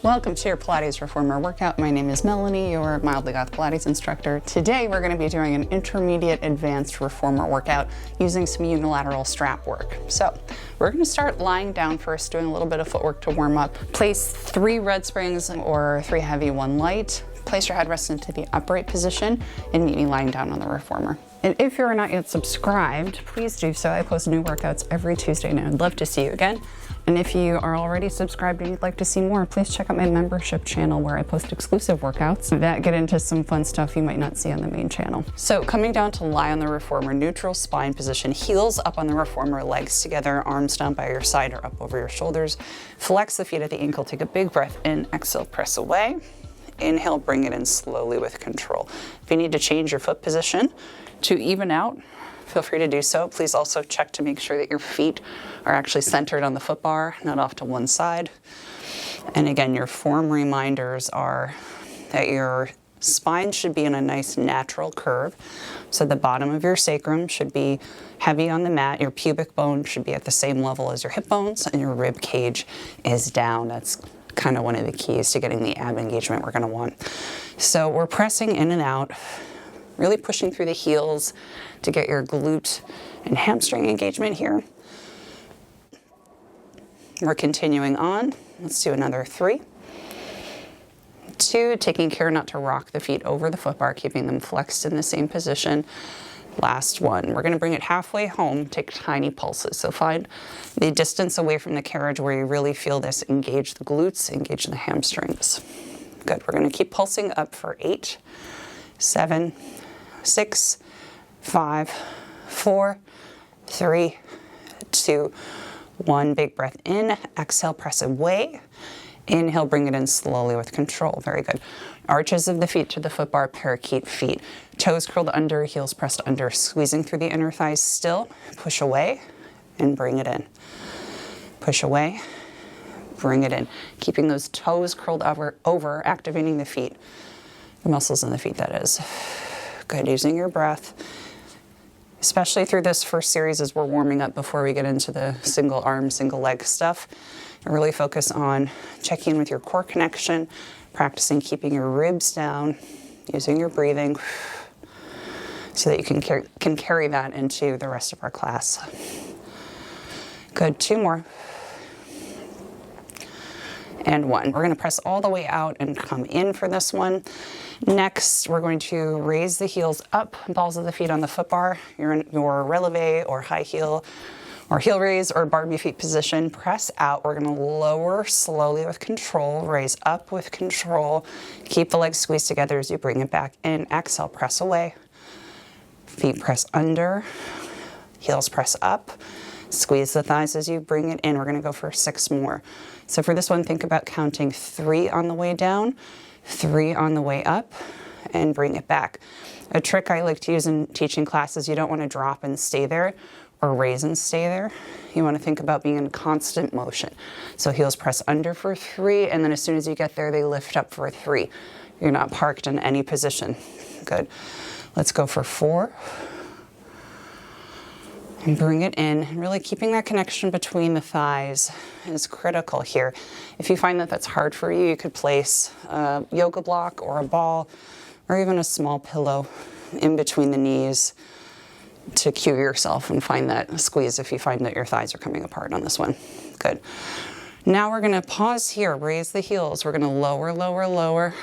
Welcome to your Pilates Reformer workout. My name is Melanie, your mildly goth Pilates instructor. Today we're going to be doing an intermediate advanced reformer workout using some unilateral strap work. So we're going to start lying down first, doing a little bit of footwork to warm up. Place 3 red springs or 3 heavy, 1 light. Place your headrest into the upright position and meet me lying down on the reformer. And if you're not yet subscribed, please do so. I post new workouts every Tuesday and I'd love to see you again. And if you are already subscribed and you'd like to see more, please check out my membership channel where I post exclusive workouts that get into some fun stuff you might not see on the main channel. So coming down to lie on the reformer, neutral spine position, heels up on the reformer, legs together, arms down by your side or up over your shoulders. Flex the feet at the ankle, take a big breath in, exhale, press away. Inhale, bring it in slowly with control. If you need to change your foot position to even out, feel free to do so. Please also check to make sure that your feet are actually centered on the foot bar, not off to one side. And again, your form reminders are that your spine should be in a nice natural curve. So the bottom of your sacrum should be heavy on the mat. Your pubic bone should be at the same level as your hip bones, and your rib cage is down. That's kind of one of the keys to getting the ab engagement we're going to want. So we're pressing in and out, really pushing through the heels to get your glute and hamstring engagement here. We're continuing on. Let's do another 3. 2, taking care not to rock the feet over the foot bar, keeping them flexed in the same position. Last one. We're going to bring it halfway home, take tiny pulses. So find the distance away from the carriage where you really feel this engage the glutes, engage the hamstrings. Good. We're going to keep pulsing up for 8, 7, 6, 5, 4, 3, 2, 1. Big breath in. Exhale, press away. Inhale, bring it in slowly with control. Very good. Arches of the feet to the foot bar, parakeet feet. Toes curled under, heels pressed under, squeezing through the inner thighs still. Push away and bring it in. Push away, bring it in. Keeping those toes curled over, activating the feet. The muscles in the feet, that is. Good, using your breath. Especially through this first series as we're warming up before we get into the single arm, single leg stuff. And really focus on checking with your core connection, practicing keeping your ribs down, using your breathing so that you can carry that into the rest of our class. Good, 2 more. And 1. We're going to press all the way out and come in for this one. Next, we're going to raise the heels up, balls of the feet on the foot bar. You're in your releve or high heel or heel raise or Barbie feet position. Press out. We're going to lower slowly with control, raise up with control. Keep the legs squeezed together as you bring it back in. Exhale, press away. Feet press under, heels press up. Squeeze the thighs as you bring it in. We're going to go for 6 more. So for this one, think about counting 3 on the way down, 3 on the way up, and bring it back. A trick I like to use in teaching classes, you don't want to drop and stay there or raise and stay there. You want to think about being in constant motion. So heels press under for 3, and then as soon as you get there, they lift up for 3. You're not parked in any position. Good. Let's go for 4. And bring it in. Really keeping that connection between the thighs is critical here. If you find that that's hard for you, you could place a yoga block or a ball or even a small pillow in between the knees to cue yourself and find that squeeze if you find that your thighs are coming apart on this one. Good. Now we're going to pause here, raise the heels. We're going to lower, lower, lower,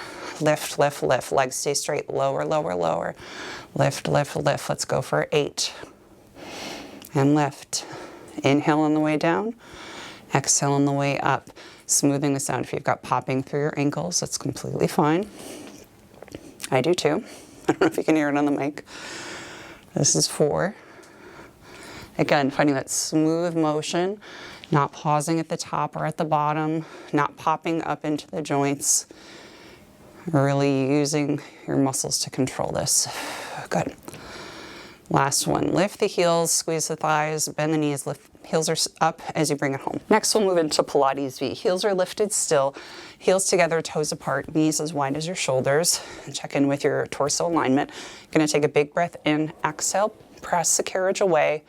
lift, lift, lift. Legs stay straight, lower, lower, lower. Lift, lift, lift. Let's go for 8. And lift. Inhale on the way down, exhale on the way up. Smoothing this out. If you've got popping through your ankles, that's completely fine. I do too. I don't know if you can hear it on the mic. This is 4. Again, finding that smooth motion, not pausing at the top or at the bottom, not popping up into the joints. Really using your muscles to control this. Good. Last one, lift the heels, squeeze the thighs, bend the knees, lift, heels are up as you bring it home. Next we'll move into Pilates V. Heels are lifted still, heels together, toes apart, knees as wide as your shoulders. Check in with your torso alignment. You're gonna take a big breath in, exhale, press the carriage away,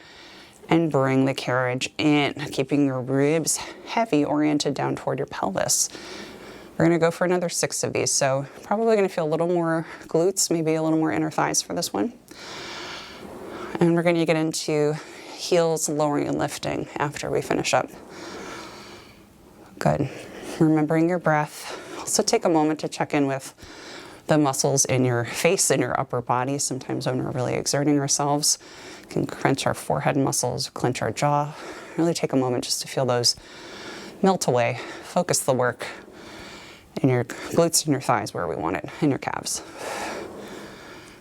and bring the carriage in, keeping your ribs heavy, oriented down toward your pelvis. We're gonna go for another 6 of these. So probably gonna feel a little more glutes, maybe a little more inner thighs for this one. And we're gonna get into heels, lowering and lifting after we finish up. Good. Remembering your breath. Also take a moment to check in with the muscles in your face and your upper body. Sometimes when we're really exerting ourselves, can clench our forehead muscles, clench our jaw. Really take a moment just to feel those melt away. Focus the work in your glutes and your thighs where we want it, in your calves.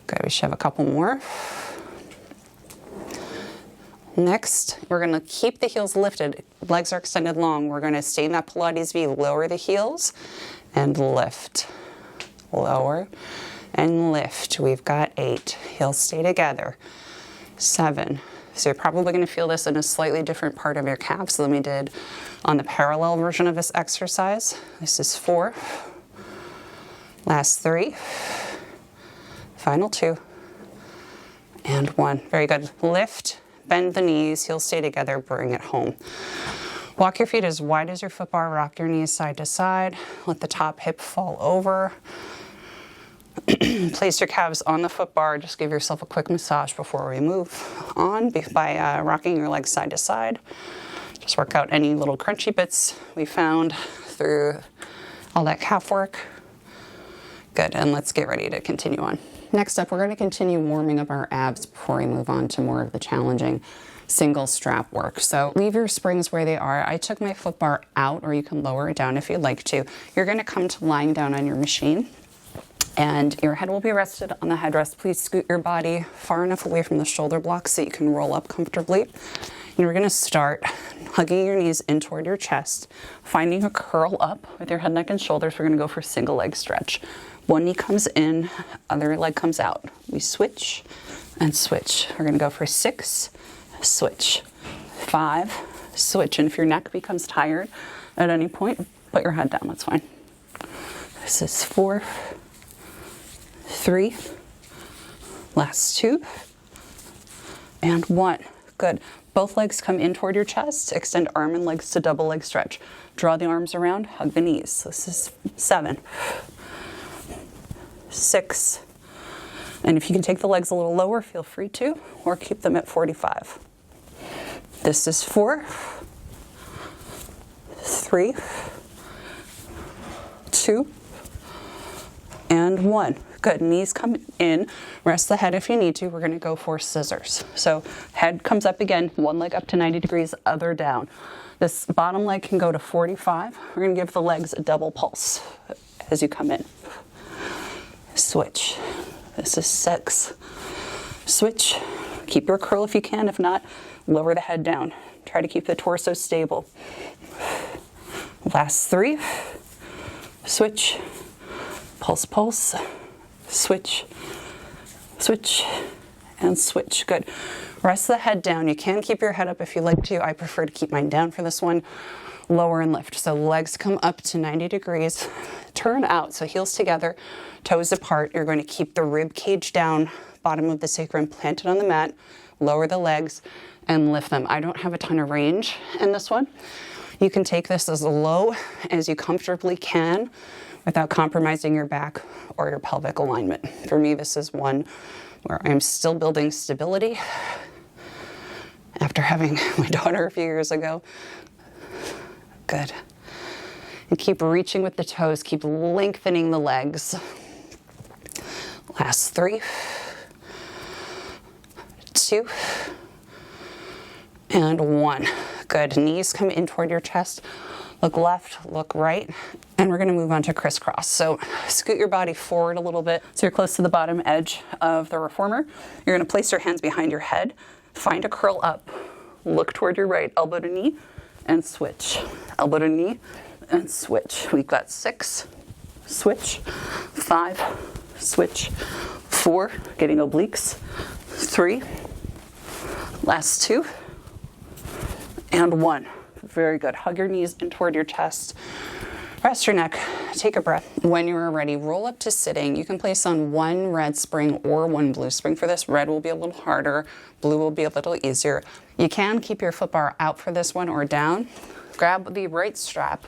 Good, we should have a couple more. Next, we're gonna keep the heels lifted. Legs are extended long. We're gonna stay in that Pilates V, lower the heels and lift. Lower and lift. We've got 8. Heels stay together. 7. So you're probably going to feel this in a slightly different part of your calves than we did on the parallel version of this exercise. This is 4. Last 3. Final 2. And 1. Very good. Lift, bend the knees, heels stay together, bring it home. Walk your feet as wide as your foot bar, rock your knees side to side. Let the top hip fall over. Place your calves on the foot bar. Just give yourself a quick massage before we move on by rocking your legs side to side. Just work out any little crunchy bits we found through all that calf work. Good, and let's get ready to continue on. Next up, we're going to continue warming up our abs before we move on to more of the challenging single strap work. So leave your springs where they are. I took my foot bar out, or you can lower it down if you'd like to. You're going to come to lying down on your machine, and your head will be rested on the headrest. Please scoot your body far enough away from the shoulder blocks so you can roll up comfortably. And we're going to start hugging your knees in toward your chest, finding a curl up with your head, neck, and shoulders. We're going to go for single leg stretch. One knee comes in, other leg comes out. We switch and switch. We're going to go for 6, switch, 5, switch. And if your neck becomes tired at any point, put your head down. That's fine. This is 4, 3, last 2, and 1. Good. Both legs come in toward your chest. Extend arm and legs to double leg stretch. Draw the arms around, hug the knees. This is 7, 6, and if you can take the legs a little lower, feel free to, or keep them at 45. This is 4, 3, 2, and 1. Good. Knees come in. Rest the head if you need to. We're going to go for scissors. So head comes up again, one leg up to 90 degrees, other down. This bottom leg can go to 45. We're going to give the legs a double pulse as you come in. Switch. This is 6. Switch. Keep your curl if you can. If not, lower the head down. Try to keep the torso stable. Last 3. Switch. Pulse, pulse. Switch, switch, and switch. Good. Rest the head down. You can keep your head up if you like to. I prefer to keep mine down for this one. Lower and lift. So legs come up to 90 degrees. Turn out. So heels together, toes apart. You're going to keep the rib cage down, bottom of the sacrum planted on the mat. Lower the legs and lift them. I don't have a ton of range in this one. You can take this as low as you comfortably can without compromising your back or your pelvic alignment. For me, this is one where I'm still building stability after having my daughter a few years ago. Good. And keep reaching with the toes, keep lengthening the legs. Last 3, 2, and 1. Good. Knees come in toward your chest. Look left, look right, and we're going to move on to crisscross. So scoot your body forward a little bit so you're close to the bottom edge of the reformer. You're going to place your hands behind your head, find a curl up, look toward your right, elbow to knee, and switch. Elbow to knee, and switch. We've got 6, switch, 5, switch, 4, getting obliques, 3, last 2, and 1. Very good. Hug your knees in toward your chest. Rest your neck. Take a breath. When you are ready, roll up to sitting. You can place on one red spring or one blue spring for this. Red will be a little harder. Blue will be a little easier. You can keep your foot bar out for this one or down. Grab the right strap.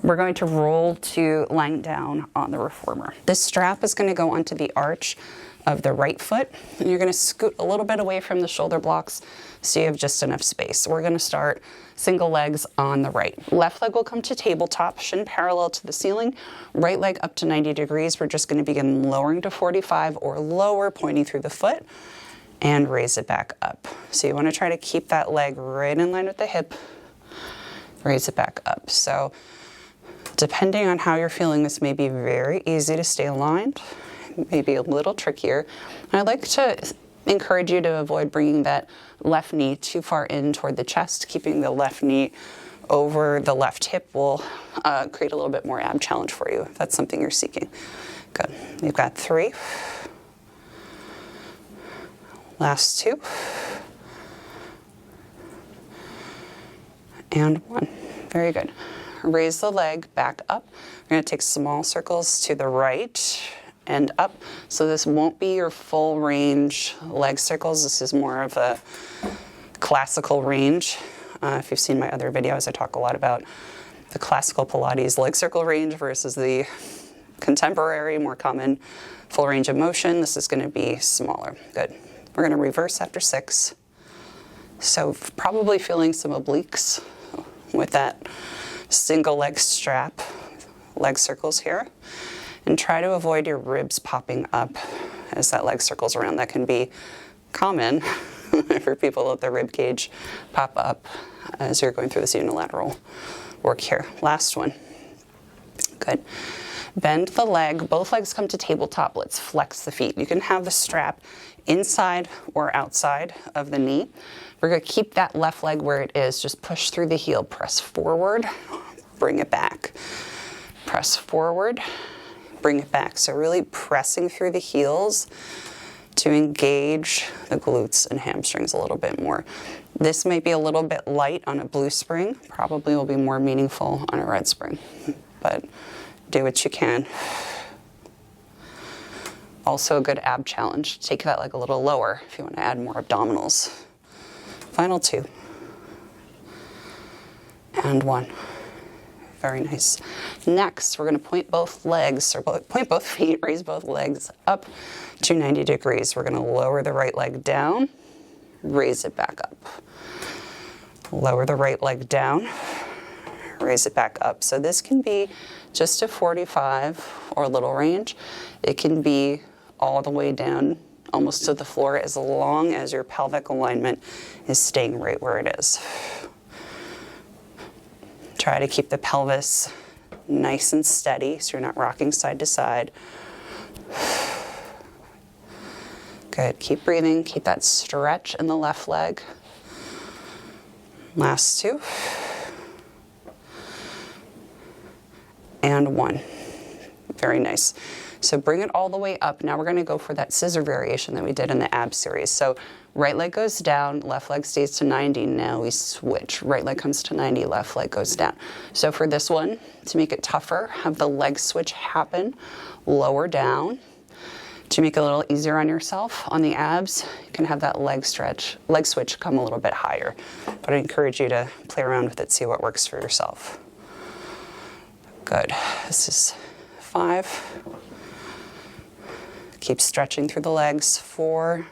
we're going to roll to lying down on the reformer. This strap is going to go onto the arch of the right foot, and you're going to scoot a little bit away from the shoulder blocks so you have just enough space. We're going to start single legs on the right. Left leg will come to tabletop, shin parallel to the ceiling. Right leg up to 90 degrees. We're just going to begin lowering to 45 or lower, pointing through the foot, and raise it back up. So you want to try to keep that leg right in line with the hip. Raise it back up. So depending on how you're feeling, this may be very easy to stay aligned, maybe a little trickier. And I'd like to encourage you to avoid bringing that left knee too far in toward the chest. Keeping the left knee over the left hip will create a little bit more ab challenge for you if that's something you're seeking. Good. You've got 3. Last 2. And 1. Very good. Raise the leg back up. We're going to take small circles to the right and up. So this won't be your full range leg circles. This is more of a classical range. If you've seen my other videos, I talk a lot about the classical Pilates leg circle range versus the contemporary, more common full range of motion. This is going to be smaller. Good. We're going to reverse after 6. So probably feeling some obliques with that single leg strap, leg circles here. And try to avoid your ribs popping up as that leg circles around. That can be common for people with the rib cage pop up as you're going through this unilateral work here. Last one. Good. Bend the leg. Both legs come to tabletop. Let's flex the feet. You can have the strap inside or outside of the knee. We're going to keep that left leg where it is. Just push through the heel. Press forward. Bring it back. Press forward. Bring it back. So really pressing through the heels to engage the glutes and hamstrings a little bit more. This may be a little bit light on a blue spring, probably will be more meaningful on a red spring, but do what you can. Also a good ab challenge. Take that leg a little lower if you want to add more abdominals. Final 2. And 1. Very nice. Next, we're going to point both legs, or point both feet, raise both legs up to 90 degrees. We're going to lower the right leg down, raise it back up. Lower the right leg down, raise it back up. So this can be just a 45 or a little range. It can be all the way down, almost to the floor, as long as your pelvic alignment is staying right where it is. Try to keep the pelvis nice and steady so you're not rocking side to side. Good. Keep breathing. Keep that stretch in the left leg. Last 2. And 1. Very nice. So bring it all the way up. Now we're going to go for that scissor variation that we did in the ab series. So right leg goes down, left leg stays to 90. Now we switch. Right leg comes to 90, left leg goes down. So for this one, to make it tougher, have the leg switch happen, lower down. To make it a little easier on yourself, on the abs, you can have that leg switch come a little bit higher. But I encourage you to play around with it, see what works for yourself. Good. This is 5. Keep stretching through the legs. 4.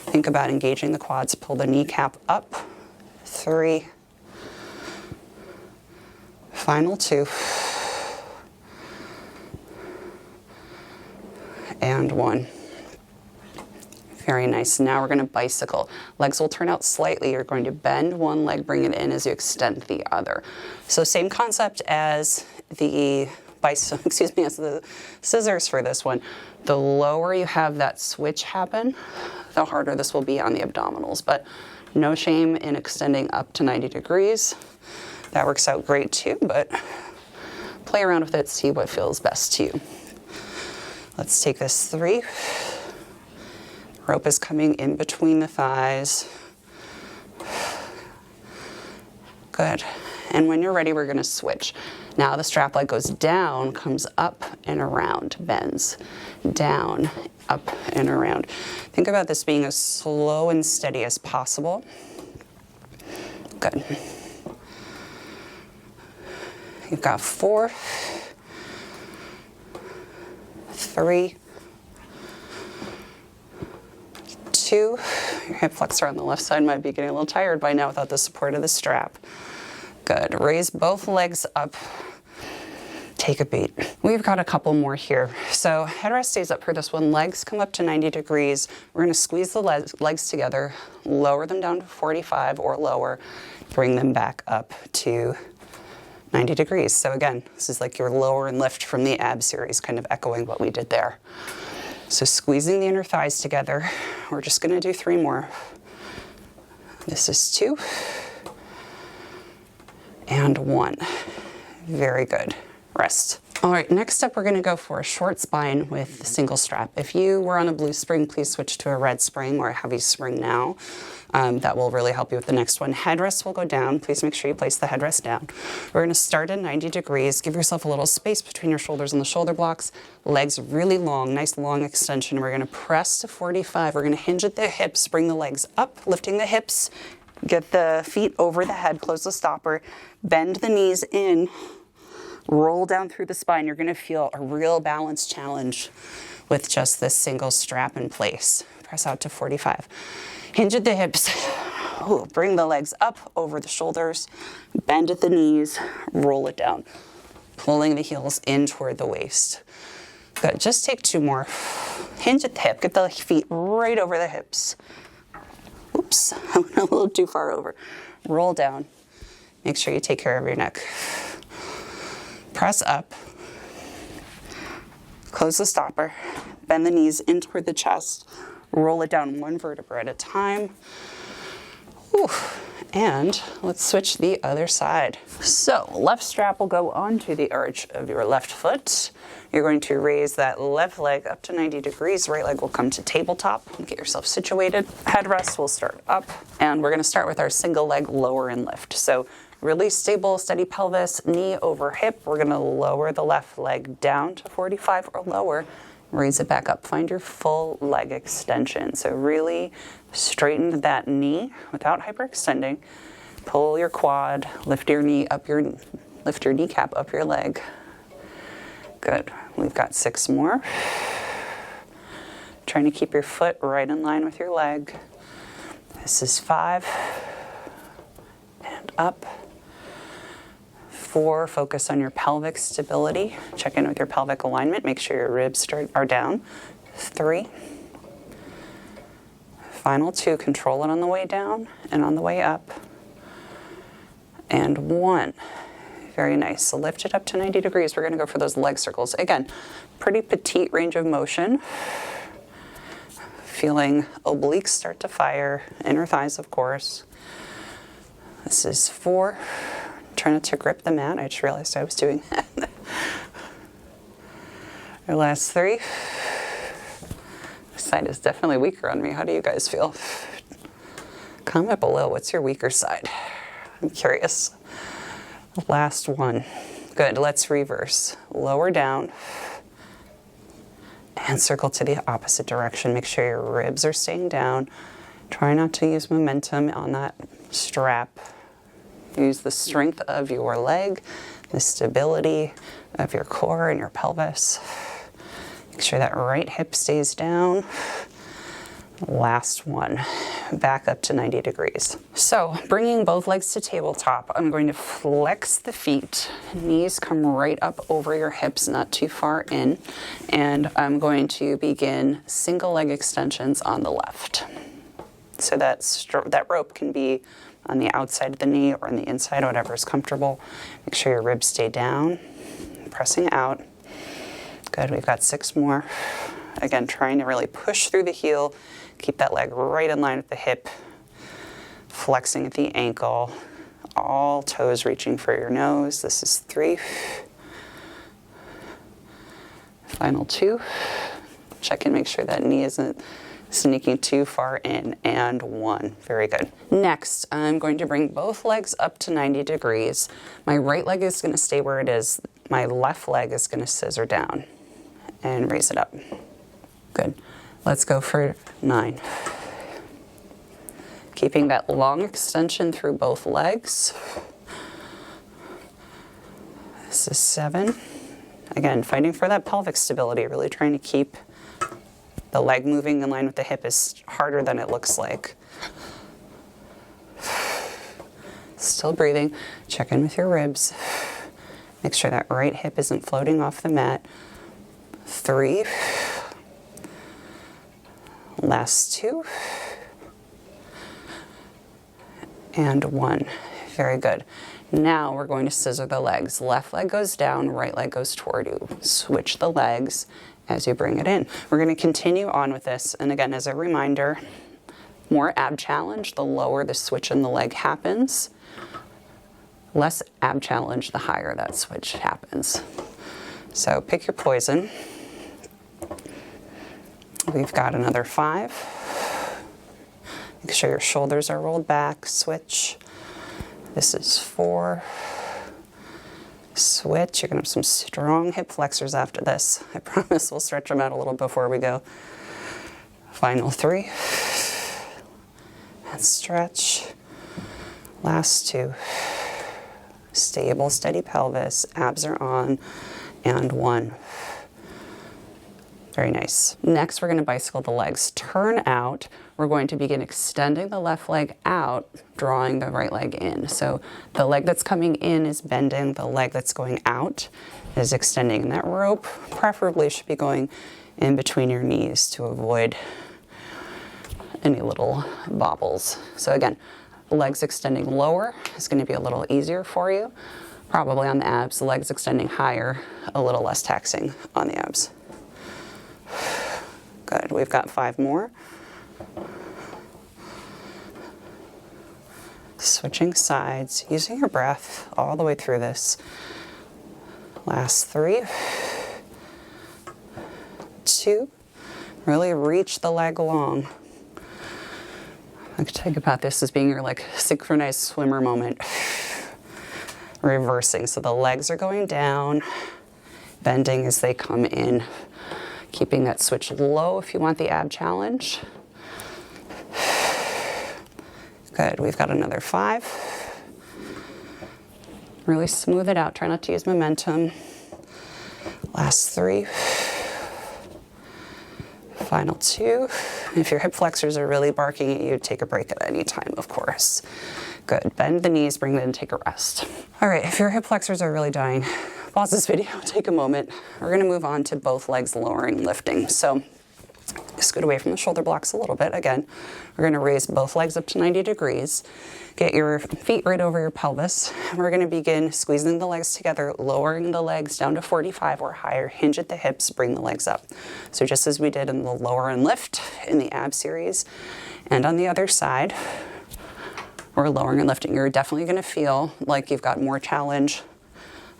Think about engaging the quads. Pull the kneecap up. 3. Final 2. And 1. Very nice. Now we're going to bicycle. Legs will turn out slightly. You're going to bend one leg, bring it in as you extend the other. So same concept as the as the scissors for this one. The lower you have that switch happen, the harder this will be on the abdominals. But no shame in extending up to 90 degrees. That works out great too, but play around with it, see what feels best to you. Let's take this 3. Rope is coming in between the thighs. Good. And when you're ready, we're going to switch. Now the strap leg goes down, comes up and around, bends. Down, up and around. Think about this being as slow and steady as possible. Good. You've got 4, 3, 2. Your hip flexor on the left side might be getting a little tired by now without the support of the strap. Good. Raise both legs up. Take a beat. We've got a couple more here. So headrest stays up for this one. Legs come up to 90 degrees. We're going to squeeze the legs together, lower them down to 45 or lower, bring them back up to 90 degrees. So again, this is like your lower and lift from the ab series, kind of echoing what we did there. So squeezing the inner thighs together. We're just going to do 3 more. This is 2 and 1. Very good. Rest. All right, next up we're going to go for a short spine with the single strap. If you were on a blue spring, please switch to a red spring or a heavy spring now. That will really help you with the next one. Headrest will go down. Please make sure you place the headrest down. We're going to start at 90 degrees. Give yourself a little space between your shoulders and the shoulder blocks. Legs really long, nice long extension. We're going to press to 45. We're going to hinge at the hips, bring the legs up, lifting the hips, get the feet over the head, close the stopper, bend the knees in, roll down through the spine. You're going to feel a real balance challenge with just this single strap in place. Press out to 45. Hinge at the hips. Ooh, bring the legs up over the shoulders. Bend at the knees. Roll it down. Pulling the heels in toward the waist. Good. Just take 2 more. Hinge at the hip. Get the feet right over the hips. Oops. I went a little too far over. Roll down. Make sure you take care of your neck. Press up, close the stopper, bend the knees in toward the chest, roll it down 1 vertebra at a time. Whew. And let's switch the other side. So left strap will go onto the arch of your left foot. You're going to raise that left leg up to 90 degrees. Right leg will come to tabletop. Get yourself situated. Headrest will start up. And we're going to start with our single leg lower and lift. So really stable, steady pelvis, knee over hip. We're going to lower the left leg down to 45 or lower. Raise it back up. Find your full leg extension. So really straighten that knee without hyperextending. Pull your quad, lift your kneecap up your leg. Good. We've got 6 more. Trying to keep your foot right in line with your leg. This is 5. And up. 4, focus on your pelvic stability. Check in with your pelvic alignment. Make sure your ribs are down. 3. Final 2, control it on the way down and on the way up. And 1. Very nice. So lift it up to 90 degrees. We're going to go for those leg circles. Again, pretty petite range of motion. Feeling obliques start to fire. Inner thighs, of course. This is 4. Try not to grip the mat. I just realized I was doing that. Our last 3. This side is definitely weaker on me. How do you guys feel? Comment below. What's your weaker side? I'm curious. Last 1. Good. Let's reverse. Lower down. And circle to the opposite direction. Make sure your ribs are staying down. Try not to use momentum on that strap. Use the strength of your leg, the stability of your core and your pelvis. Make sure that right hip stays down. Last 1. Back up to 90 degrees. So bringing both legs to tabletop, I'm going to flex the feet. Knees come right up over your hips, not too far in. And I'm going to begin single leg extensions on the left. So that rope can be on the outside of the knee or on the inside, whatever is comfortable. Make sure your ribs stay down, pressing out. Good, we've got 6 more. Again, trying to really push through the heel, keep that leg right in line with the hip, flexing at the ankle, all toes reaching for your nose. This is 3. Final 2. Check and make sure that knee isn't sneaking too far in, and 1. Very good. Next, I'm going to bring both legs up to 90 degrees. My right leg is going to stay where it is. My left leg is going to scissor down and raise it up. Good. Let's go for 9. Keeping that long extension through both legs. This is 7. Again, fighting for that pelvic stability, really trying to keep the leg moving in line with the hip is harder than it looks like. Still breathing. Check in with your ribs. Make sure that right hip isn't floating off the mat. 3. Last 2. And 1. Very good. Now we're going to scissor the legs. Left leg goes down, right leg goes toward you. Switch the legs as you bring it in. We're going to continue on with this. And again, as a reminder, more ab challenge, the lower the switch in the leg happens. Less ab challenge, the higher that switch happens. So pick your poison. We've got another 5. Make sure your shoulders are rolled back. Switch. This is 4. Switch. You're going to have some strong hip flexors after this. I promise we'll stretch them out a little before we go. Final 3. And stretch. Last 2. Stable, steady pelvis. Abs are on. And 1. Very nice. Next, we're going to bicycle the legs. Turn out. We're going to begin extending the left leg out, drawing the right leg in. So the leg that's coming in is bending, the leg that's going out is extending. And that rope preferably should be going in between your knees to avoid any little bobbles. So again, legs extending lower is going to be a little easier for you. Probably on the abs, the legs extending higher, a little less taxing on the abs. Good, we've got 5 more. Switching sides, using your breath all the way through this. Last 3. 2. Really reach the leg long. I could think about this as being your like synchronized swimmer moment. Reversing, so the legs are going down, bending as they come in. Keeping that switch low if you want the ab challenge. Good, we've got another 5. Really smooth it out, try not to use momentum. Last 3. Final 2. If your hip flexors are really barking at you, take a break at any time, of course. Good, bend the knees, bring them in, take a rest. All right, if your hip flexors are really dying, pause this video, take a moment. We're gonna move on to both legs lowering, lifting. So scoot away from the shoulder blocks a little bit. Again, we're gonna raise both legs up to 90 degrees. Get your feet right over your pelvis. We're gonna begin squeezing the legs together, lowering the legs down to 45 or higher. Hinge at the hips, bring the legs up. So just as we did in the lower and lift in the ab series. And on the other side, we're lowering and lifting. You're definitely gonna feel like you've got more challenge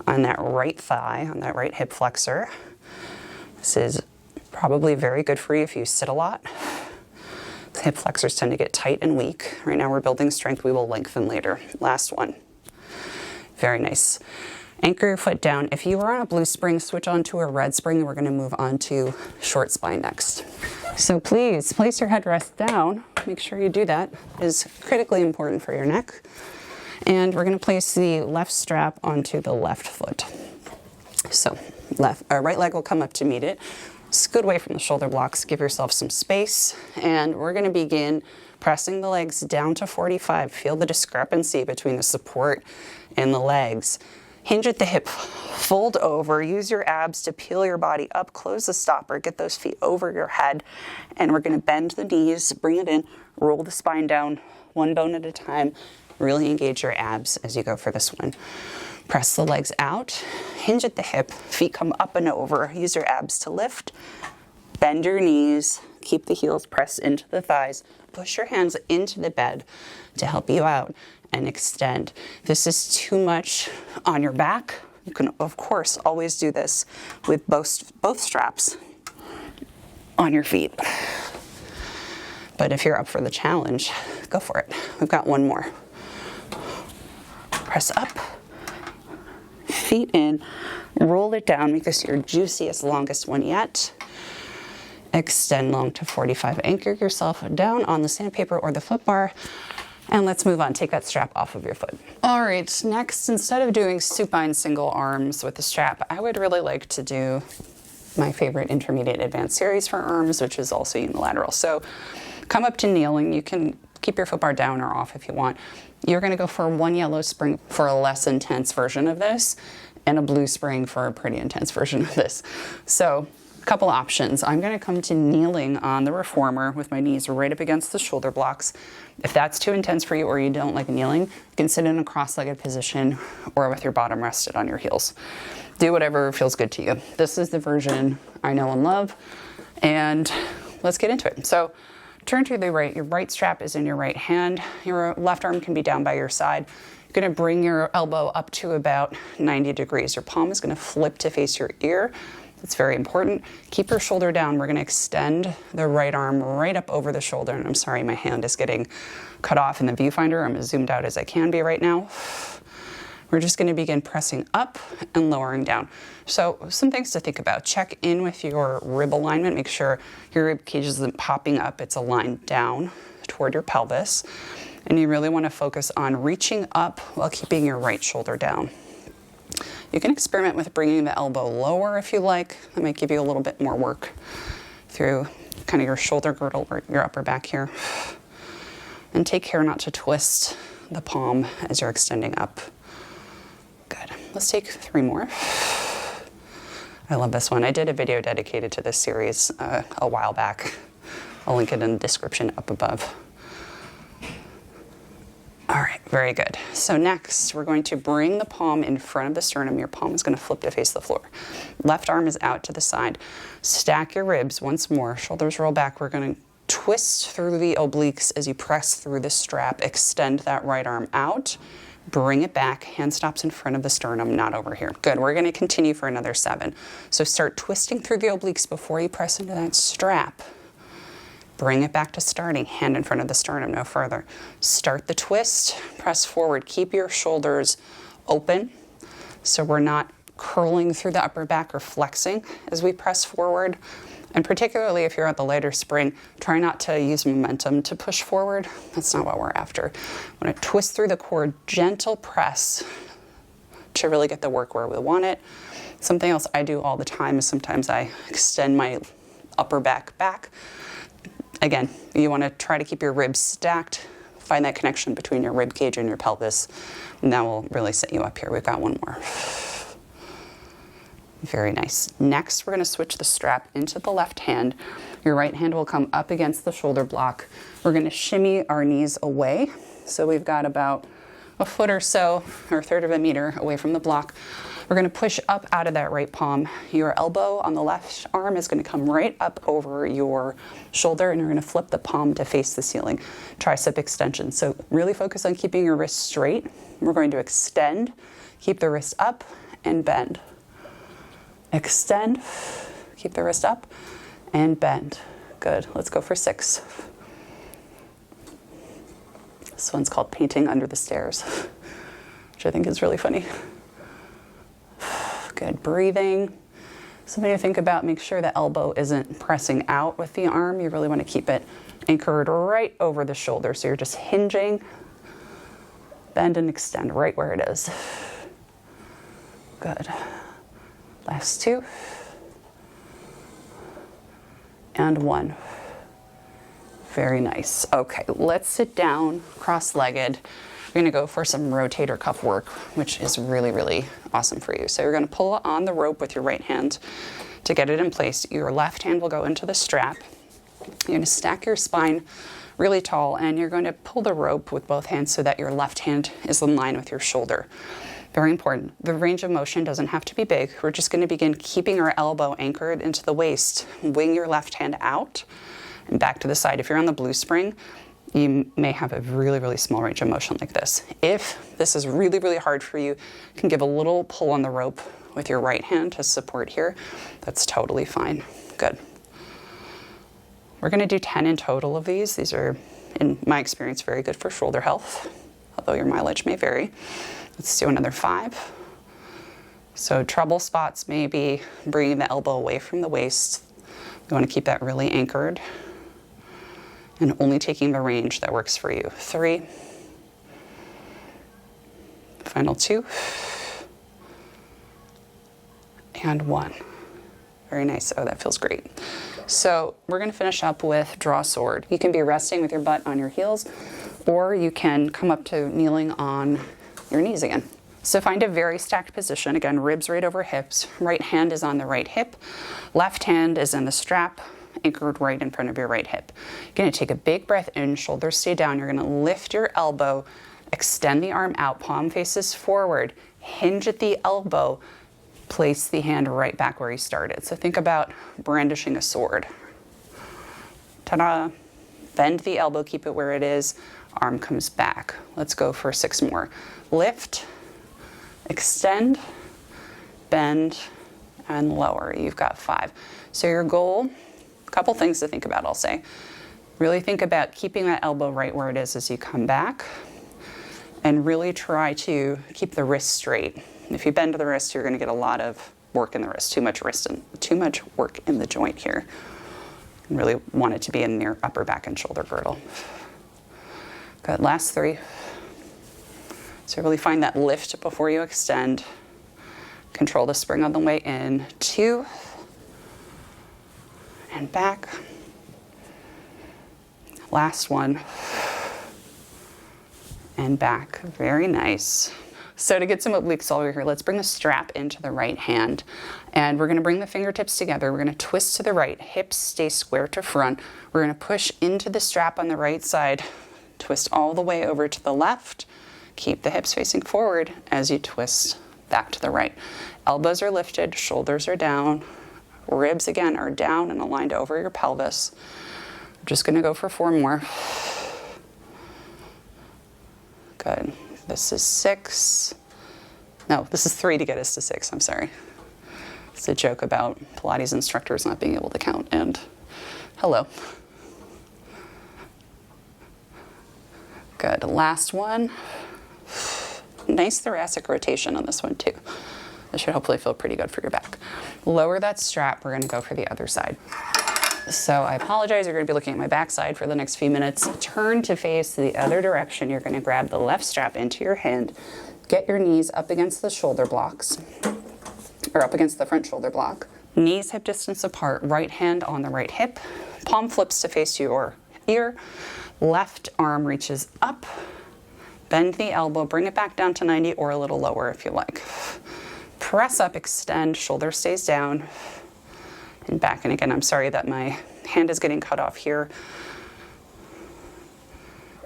on that right thigh, on that right hip flexor. This is probably very good for you if you sit a lot. The hip flexors tend to get tight and weak. Right now we're building strength, we will lengthen later. Last one. Very nice. Anchor your foot down. If you are on a blue spring, switch on to a red spring. We're gonna move on to short spine next. So please place your headrest down. Make sure you do that. It is critically important for your neck. And we're going to place the left strap onto the left foot. So right leg will come up to meet it. Scoot away from the shoulder blocks, give yourself some space, and we're going to begin pressing the legs down to 45. Feel the discrepancy between the support and the legs. Hinge at the hip, fold over, use your abs to peel your body up, close the stopper, get those feet over your head, and we're going to bend the knees, bring it in, roll the spine down, one bone at a time. Really engage your abs as you go for this one. Press the legs out, hinge at the hip, feet come up and over, use your abs to lift, bend your knees, keep the heels pressed into the thighs, push your hands into the bed to help you out and extend. This is too much on your back. You can, of course, always do this with both straps on your feet. But if you're up for the challenge, go for it. We've got one more. Press up, feet in, roll it down, make this your juiciest, longest one yet. Extend long to 45. Anchor yourself down on the sandpaper or the foot bar. And let's move on. Take that strap off of your foot. All right, next, instead of doing supine single arms with the strap, I would really like to do my favorite intermediate advanced series for arms, which is also unilateral. So come up to kneeling. You can keep your foot bar down or off if you want. You're gonna go for one yellow spring for a less intense version of this, and a blue spring for a pretty intense version of this. So a couple options. I'm gonna come to kneeling on the reformer with my knees right up against the shoulder blocks. If that's too intense for you or you don't like kneeling, you can sit in a cross-legged position or with your bottom rested on your heels. Do whatever feels good to you. This is the version I know and love, and let's get into it. So turn to the right. Your right strap is in your right hand. Your left arm can be down by your side. You're gonna bring your elbow up to about 90 degrees. Your palm is gonna flip to face your ear. It's very important. Keep your shoulder down. We're gonna extend the right arm right up over the shoulder. And I'm sorry, my hand is getting cut off in the viewfinder. I'm as zoomed out as I can be right now. We're just gonna begin pressing up and lowering down. So some things to think about. Check in with your rib alignment. Make sure your rib cage isn't popping up. It's aligned down toward your pelvis. And you really wanna focus on reaching up while keeping your right shoulder down. You can experiment with bringing the elbow lower if you like. That might give you a little bit more work through kind of your shoulder girdle or your upper back here. And take care not to twist the palm as you're extending up. Good. Let's take 3 more. I love this one. I did a video dedicated to this series a while back. I'll link it in the description up above. All right, very good. So next, we're going to bring the palm in front of the sternum. Your palm is going to flip to face the floor. Left arm is out to the side. Stack your ribs once more. Shoulders roll back. We're going to twist through the obliques as you press through the strap. Extend that right arm out. Bring it back. Hand stops in front of the sternum, not over here. Good. We're going to continue for another 7. So start twisting through the obliques before you press into that strap. Bring it back to starting, hand in front of the sternum, no further. Start the twist, press forward. Keep your shoulders open so we're not curling through the upper back or flexing as we press forward. And particularly if you're at the lighter spring, try not to use momentum to push forward. That's not what we're after. I want to twist through the core, gentle press to really get the work where we want it. Something else I do all the time is sometimes I extend my upper back back. Again, you want to try to keep your ribs stacked, find that connection between your rib cage and your pelvis, and that will really set you up here. We've got one more. Very nice. Next, we're going to switch the strap into the left hand. Your right hand will come up against the shoulder block. We're going to shimmy our knees away. So we've got about a foot or so, or 1/3 of a meter away from the block. We're going to push up out of that right palm. Your elbow on the left arm is going to come right up over your shoulder, and you're going to flip the palm to face the ceiling. Tricep extension. So really focus on keeping your wrist straight. We're going to extend, keep the wrist up, and bend. Extend, keep the wrist up, and bend. Good. Let's go for 6. This one's called Painting Under the Stairs, which I think is really funny. Good. Breathing. Something to think about, make sure the elbow isn't pressing out with the arm. You really want to keep it anchored right over the shoulder. So you're just hinging, bend and extend right where it is. Good. Last 2. And 1. Very nice. Okay, let's sit down, cross-legged. We're gonna go for some rotator cuff work, which is really, really awesome for you. So you're gonna pull on the rope with your right hand to get it in place. Your left hand will go into the strap. You're gonna stack your spine really tall, and you're going to pull the rope with both hands so that your left hand is in line with your shoulder. Very important. The range of motion doesn't have to be big. We're just gonna begin keeping our elbow anchored into the waist. Wing your left hand out and back to the side. If you're on the blue spring, you may have a really, really small range of motion like this. If this is really, really hard for you, you can give a little pull on the rope with your right hand to support here. That's totally fine. Good. We're gonna do 10 in total of these. These are, in my experience, very good for shoulder health, although your mileage may vary. Let's do another 5. So trouble spots may be bringing the elbow away from the waist. You wanna keep that really anchored and only taking the range that works for you. 3, Final 2. And 1. Very nice. Oh, that feels great. So we're going to finish up with draw sword. You can be resting with your butt on your heels, or you can come up to kneeling on your knees again. So find a very stacked position. Again, ribs right over hips. Right hand is on the right hip. Left hand is in the strap, anchored right in front of your right hip. You're going to take a big breath in, shoulders stay down. You're going to lift your elbow, extend the arm out, palm faces forward, hinge at the elbow, place the hand right back where you started. So think about brandishing a sword. Ta-da! Bend the elbow, keep it where it is. Arm comes back. Let's go for 6 more. Lift, extend, bend, and lower. You've got 5. So your goal, a couple things to think about, I'll say. Really think about keeping that elbow right where it is as you come back, and really try to keep the wrist straight. If you bend the wrist, you're going to get a lot of work in the wrist, too much work in the joint here. You really want it to be in your upper back and shoulder girdle. Good, last 3. So really find that lift before you extend. Control the spring on the way in. 2. And back. Last 1. And back. Very nice. So to get some obliques all over here, let's bring the strap into the right hand. And we're going to bring the fingertips together. We're going to twist to the right. Hips stay square to front. We're going to push into the strap on the right side. Twist all the way over to the left. Keep the hips facing forward as you twist back to the right. Elbows are lifted, shoulders are down. Ribs again are down and aligned over your pelvis. We're just going to go for 4 more. Good. This is 6. No, this is 3 to get us to 6. I'm sorry. It's a joke about Pilates instructors not being able to count, and hello. Good. Last one. Nice thoracic rotation on this one too. This should hopefully feel pretty good for your back. Lower that strap. We're going to go for the other side. So I apologize, you're going to be looking at my backside for the next few minutes. Turn to face the other direction. You're going to grab the left strap into your hand. Get your knees up against the shoulder blocks, or up against the front shoulder block. Knees hip distance apart, right hand on the right hip. Palm flips to face your ear. Left arm reaches up. Bend the elbow, bring it back down to 90 or a little lower if you like. Press up, extend, shoulder stays down. And back. And again, I'm sorry that my hand is getting cut off here.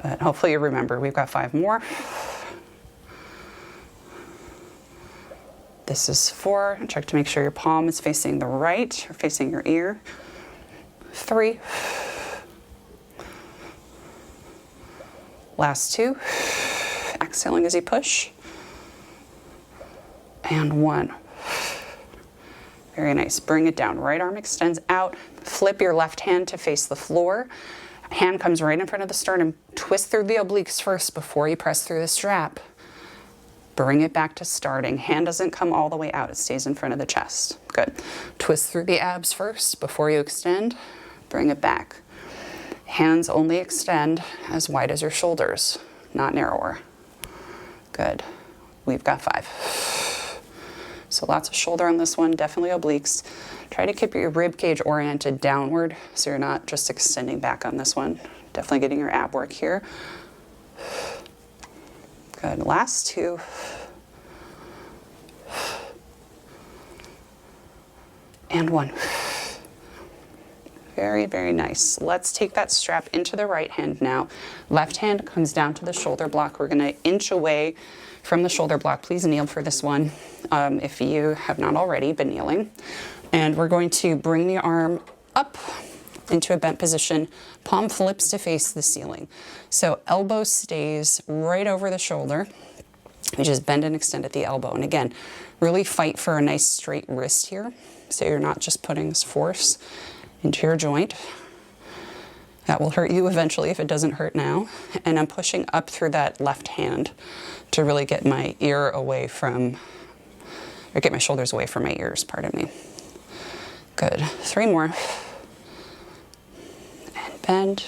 But hopefully you remember, we've got 5 more. This is 4. Check to make sure your palm is facing the right or facing your ear. 3. Last 2. Exhaling as you push. And 1. Very nice. Bring it down. Right arm extends out. Flip your left hand to face the floor. Hand comes right in front of the sternum. Twist through the obliques first before you press through the strap. Bring it back to starting. Hand doesn't come all the way out. It stays in front of the chest. Good. Twist through the abs first before you extend. Bring it back. Hands only extend as wide as your shoulders, not narrower. Good. We've got 5. So lots of shoulder on this one, definitely obliques. Try to keep your rib cage oriented downward so you're not just extending back on this one. Definitely getting your ab work here. Good. Last 2. And 1. Very, very nice. Let's take that strap into the right hand now. Left hand comes down to the shoulder block. We're going to inch away from the shoulder block. Please kneel for this one if you have not already been kneeling. And we're going to bring the arm up into a bent position. Palm flips to face the ceiling. So elbow stays right over the shoulder. You just bend and extend at the elbow. And again, really fight for a nice straight wrist here. So you're not just putting this force into your joint. That will hurt you eventually if it doesn't hurt now. And I'm pushing up through that left hand to really get my ear away from, or get my shoulders away from my ears, pardon me. Good. 3 more. And bend.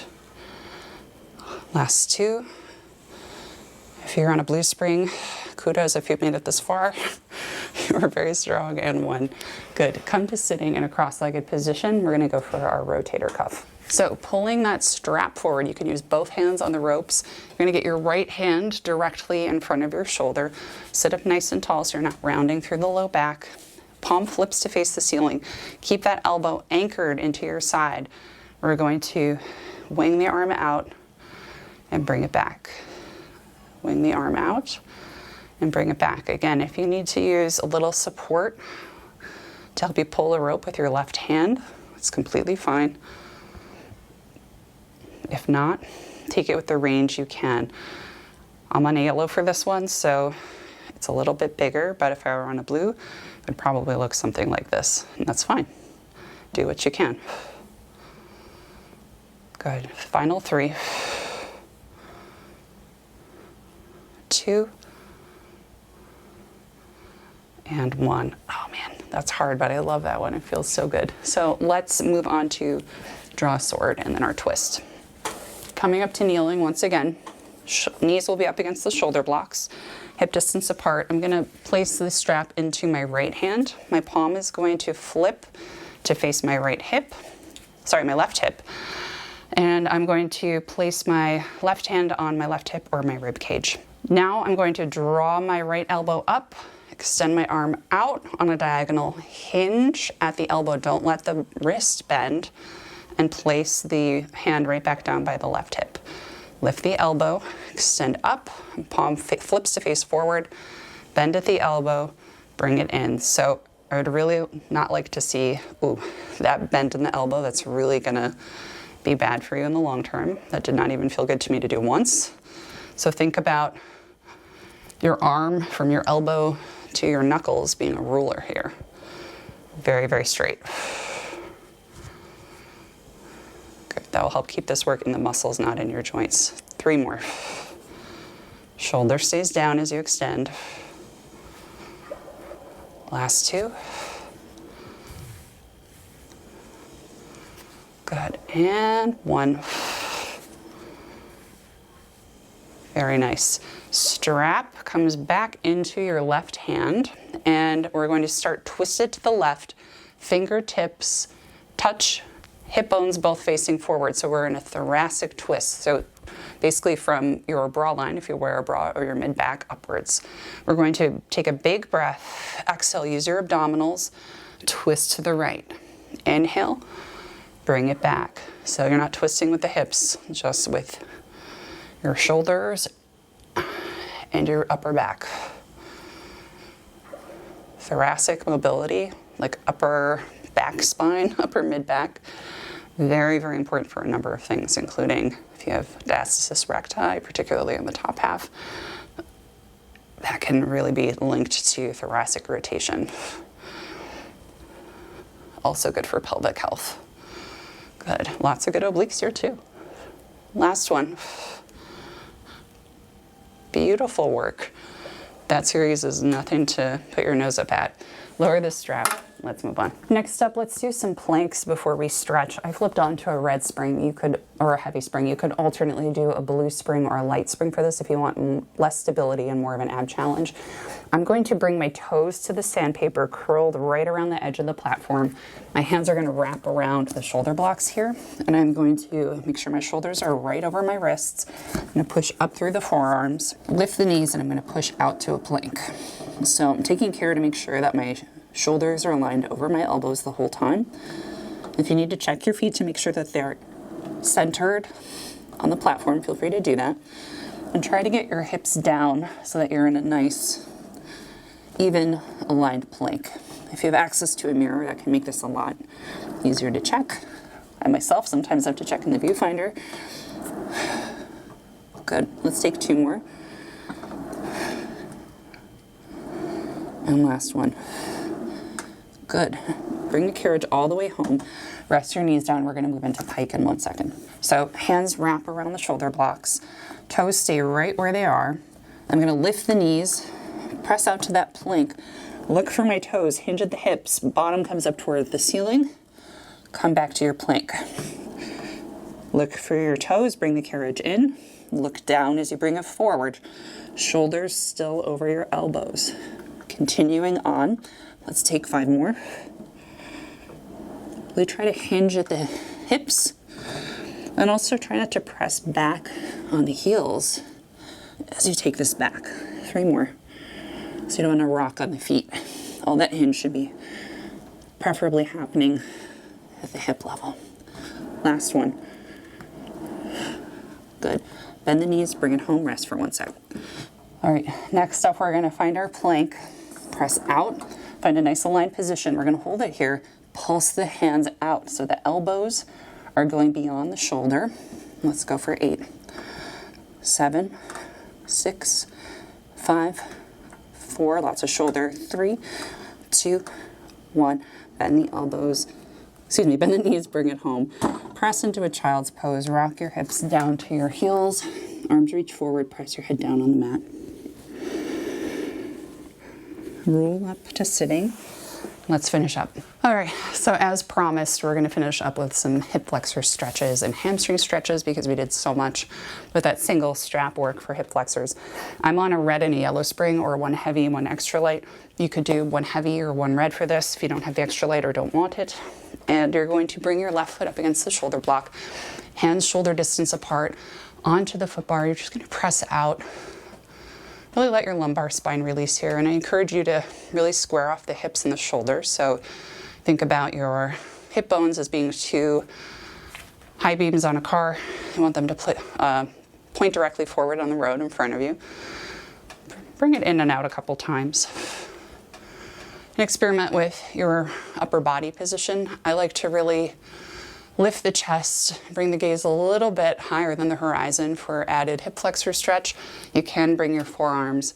Last 2. If you're on a blue spring, Kudos if you've made it this far. You are very strong. And 1. Good. Come to sitting in a cross-legged position. We're going to go for our rotator cuff. So pulling that strap forward, you can use both hands on the ropes. You're going to get your right hand directly in front of your shoulder. Sit up nice and tall so you're not rounding through the low back. Palm flips to face the ceiling. Keep that elbow anchored into your side. We're going to wing the arm out and bring it back. Wing the arm out and bring it back. Again, if you need to use a little support to help you pull the rope with your left hand, it's completely fine. If not, take it with the range you can. I'm on a yellow for this one, so it's a little bit bigger, but if I were on a blue, it would probably look something like this, and that's fine. Do what you can. Good. Final 3. 2. And 1. Oh man, that's hard, but I love that one. It feels so good. So let's move on to draw a sword and then our twist. Coming up to kneeling once again, knees will be up against the shoulder blocks, hip distance apart. I'm going to place the strap into my right hand. My palm is going to flip to face my right hip, my left hip. And I'm going to place my left hand on my left hip or my rib cage. Now I'm going to draw my right elbow up, extend my arm out on a diagonal, hinge at the elbow. Don't let the wrist bend, and place the hand right back down by the left hip. Lift the elbow, extend up, palm flips to face forward, bend at the elbow, bring it in. So I would really not like to see, that bend in the elbow. That's really gonna be bad for you in the long term. That did not even feel good to me to do once. So think about your arm from your elbow to your knuckles being a ruler here. Very, very straight. Good. That will help keep this work in the muscles, not in your joints. 3 more. Shoulder stays down as you extend. Last 2. Good. And 1. Very nice. Strap comes back into your left hand, and we're going to start twisted to the left. Fingertips touch hip bones both facing forward. So we're in a thoracic twist. So basically from your bra line, if you wear a bra, or your mid-back upwards. We're going to take a big breath. Exhale, use your abdominals. Twist to the right. Inhale, bring it back. So you're not twisting with the hips, just with your shoulders and your upper back. Thoracic mobility, like upper back spine, upper mid-back. Very, very important for a number of things, including if you have diastasis recti, particularly in the top half. That can really be linked to thoracic rotation. Also good for pelvic health. Good. Lots of good obliques here too. Last one. Beautiful work. That series is nothing to put your nose up at. Lower the strap. Let's move on. Next up, let's do some planks before we stretch. I flipped onto a red spring, or a heavy spring. You could alternately do a blue spring or a light spring for this if you want less stability and more of an ab challenge. I'm going to bring my toes to the sandpaper, curled right around the edge of the platform. My hands are going to wrap around the shoulder blocks here, and I'm going to make sure my shoulders are right over my wrists. I'm going to push up through the forearms, lift the knees, and I'm going to push out to a plank. So I'm taking care to make sure that my shoulders are aligned over my elbows the whole time. If you need to check your feet to make sure that they're centered on the platform, feel free to do that. And try to get your hips down so that you're in a nice, even aligned plank. If you have access to a mirror, that can make this a lot easier to check. I myself sometimes have to check in the viewfinder. Good. Let's take 2 more. And last one. Good. Bring the carriage all the way home. Rest your knees down. We're going to move into pike in 1 second. So hands wrap around the shoulder blocks. Toes stay right where they are. I'm going to lift the knees, press out to that plank. Look for my toes, hinge at the hips. Bottom comes up toward the ceiling. Come back to your plank. Look for your toes, bring the carriage in. Look down as you bring it forward. Shoulders still over your elbows. Continuing on, let's take 5 more. Really try to hinge at the hips and also try not to press back on the heels as you take this back. 3 more. So you don't want to rock on the feet. All that hinge should be preferably happening at the hip level. Last one. Good. Bend the knees, bring it home, rest for 1 sec. All right, next up we're gonna find our plank. Press out, find a nice aligned position. We're gonna hold it here, pulse the hands out so the elbows are going beyond the shoulder. Let's go for 8, 7, 6, 5, 4, lots of shoulder, 3, 2, 1. Bend the elbows, bend the knees, bring it home. Press into a child's pose, rock your hips down to your heels, arms reach forward, press your head down on the mat. Roll up to sitting. Let's finish up. All right, so as promised, we're gonna finish up with some hip flexor stretches and hamstring stretches because we did so much with that single strap work for hip flexors. I'm on a red and a yellow spring, or one heavy and one extra light. You could do one heavy or one red for this if you don't have the extra light or don't want it. And you're going to bring your left foot up against the shoulder block, hands shoulder distance apart, onto the foot bar. You're just gonna press out. Really let your lumbar spine release here, and I encourage you to really square off the hips and the shoulders. So think about your hip bones as being 2 high beams on a car. You want them to point directly forward on the road in front of you. Bring it in and out a couple times. And experiment with your upper body position. I like to really lift the chest, bring the gaze a little bit higher than the horizon for added hip flexor stretch. You can bring your forearms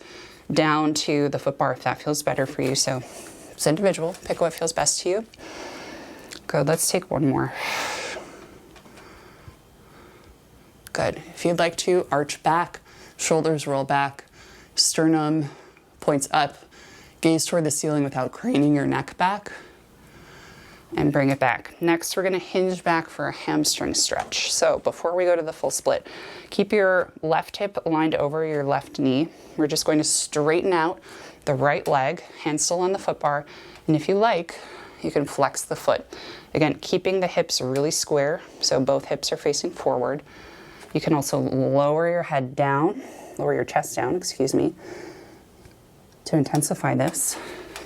down to the foot bar if that feels better for you. So it's individual, pick what feels best to you. Good, let's take 1 more. Good, if you'd like to, arch back, shoulders roll back, sternum points up, gaze toward the ceiling without craning your neck back, and bring it back. Next, we're gonna hinge back for a hamstring stretch. So before we go to the full split, keep your left hip aligned over your left knee. We're just going to straighten out the right leg, hands still on the foot bar, and if you like, you can flex the foot. Again, keeping the hips really square, so both hips are facing forward. You can also lower your head down, lower your chest down, to intensify this.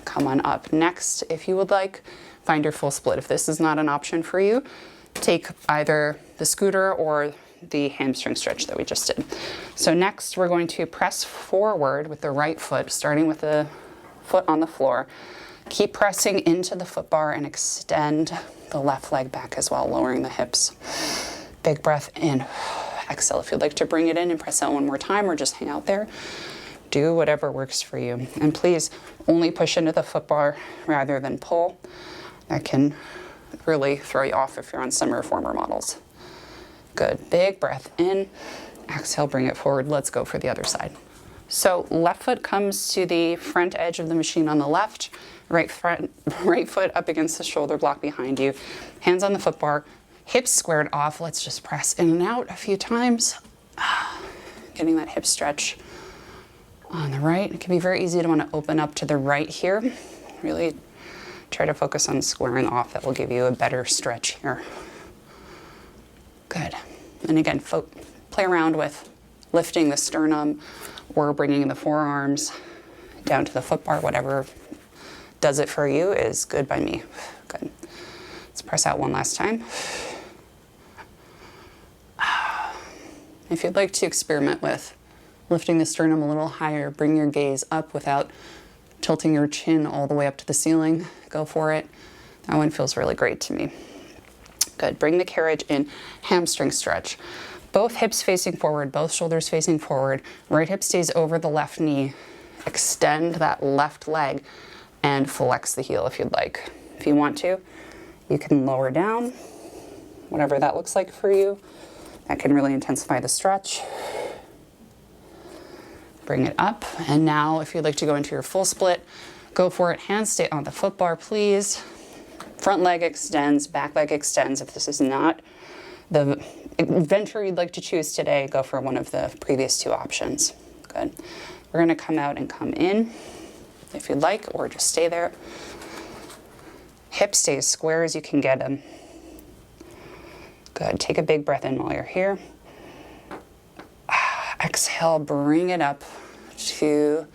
Come on up. Next, if you would like, find your full split. If this is not an option for you, take either the scooter or the hamstring stretch that we just did. So next, we're going to press forward with the right foot, starting with the foot on the floor. Keep pressing into the foot bar and extend the left leg back as well, lowering the hips. Big breath in. Exhale. If you'd like to bring it in and press out 1 more time or just hang out there, do whatever works for you. And please only push into the foot bar rather than pull. That can really throw you off if you're on some reformer models. Good. Big breath in. Exhale, bring it forward. Let's go for the other side. So left foot comes to the front edge of the machine on the left, right foot up against the shoulder block behind you, hands on the foot bar, hips squared off. Let's just press in and out a few times. Getting that hip stretch on the right. It can be very easy to want to open up to the right here. Really try to focus on squaring off. That will give you a better stretch here. Good. And again, play around with lifting the sternum or bringing the forearms down to the foot bar. Whatever does it for you is good by me. Good. Let's press out 1 last time. If you'd like to experiment with lifting the sternum a little higher, bring your gaze up without tilting your chin all the way up to the ceiling, go for it. That one feels really great to me. Good. Bring the carriage in, hamstring stretch. Both hips facing forward, both shoulders facing forward. Right hip stays over the left knee. Extend that left leg and flex the heel if you'd like. If you want to, you can lower down, whatever that looks like for you. That can really intensify the stretch. Bring it up. And now if you'd like to go into your full split, go for it. Hands stay on the foot bar, please. Front leg extends, back leg extends. If this is not the adventure you'd like to choose today, go for one of the previous two options. Good. We're going to come out and come in if you'd like, or just stay there. Hips stay as square as you can get them. Good. Take a big breath in while you're here. Exhale, bring it up to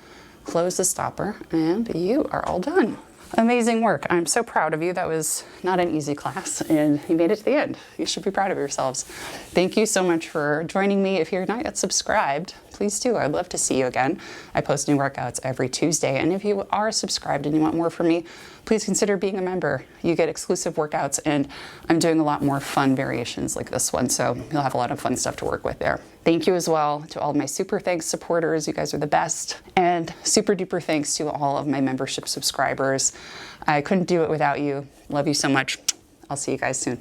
close the stopper, and you are all done. Amazing work. I'm so proud of you. That was not an easy class, and you made it to the end. You should be proud of yourselves. Thank you so much for joining me. If you're not yet subscribed, please do. I'd love to see you again. I post new workouts every Tuesday, and if you are subscribed and you want more from me, please consider being a member. You get exclusive workouts, and I'm doing a lot more fun variations like this one, so you'll have a lot of fun stuff to work with there. Thank you as well to all of my super thanks supporters. You guys are the best. And super duper thanks to all of my membership subscribers. I couldn't do it without you. Love you so much. I'll see you guys soon.